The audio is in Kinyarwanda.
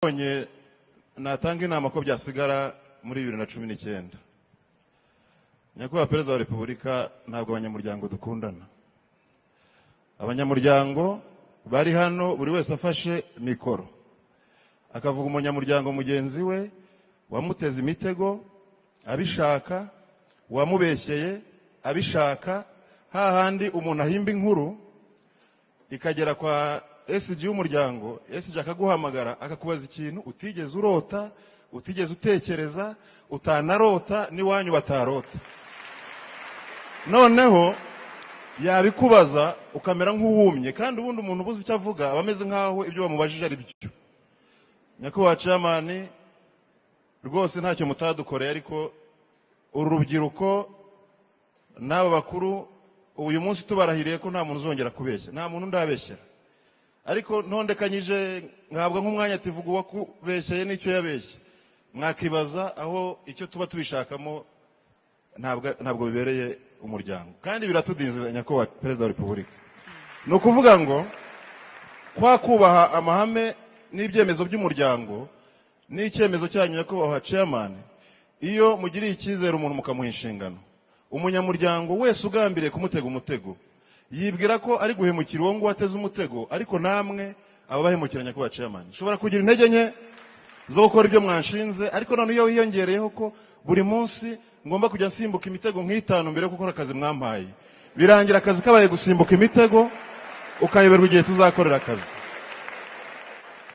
Onye natanga inama ko byasigara muri 2019. Nyakubahwa Perezida wa Repubulika, ntabwo abanyamuryango dukundana. Abanyamuryango bari hano buri wese afashe mikoro akavuga umunyamuryango mugenzi we wamuteze imitego abishaka, wamubeshyeye abishaka, hahandi umuntu ahimba inkuru ikagera kwa SG y'umuryango, SG akaguhamagara akakubaza ikintu utigeze urota, utigeze utekereza, utanarota n'iwanyu batarota. Noneho yabikubaza ukamera nk'uwumye, kandi ubundi umuntu ubuze icyo avuga abameze nkaho ibyo bamubajije ari byo. Nyakubahwa Chairman, rwose ntacyo mutadukoreye, ariko uru rubyiruko n'abo bakuru uyu munsi tubarahiriye ko nta muntu uzongera kubeshya, nta muntu ndabeshyera. Ariko ntondekanyije nkabwa nk'umwanya tivuga wakubeshyeye n'icyo yabeshye, mwakibaza aho icyo tuba tubishakamo ntabwo bibereye umuryango, kandi biratudinze. Nyakubahwa Perezida wa Repubulika, ni ukuvuga ngo kwakubaha amahame n'ibyemezo by'umuryango n'icyemezo cyanyu Nyakubahwa Chairman, iyo mugiriye icyizere umuntu mukamuha inshingano, umunyamuryango wese ugambiriye kumutega umutego yibwira ko ari guhemukira uwo ngo wateze umutego, ariko namwe ababahemukira. Nyakubahwa Chairman, ushobora kugira intege nke zo gukora ibyo mwanshinze, ariko none iyo wiyongereyeho ko buri munsi ngomba kujya nsimbuka imitego nk'itanu mbere yo gukora akazi mwampaye, birangira akazi kabaye gusimbuka imitego, ukayoberwa igihe tuzakorera akazi.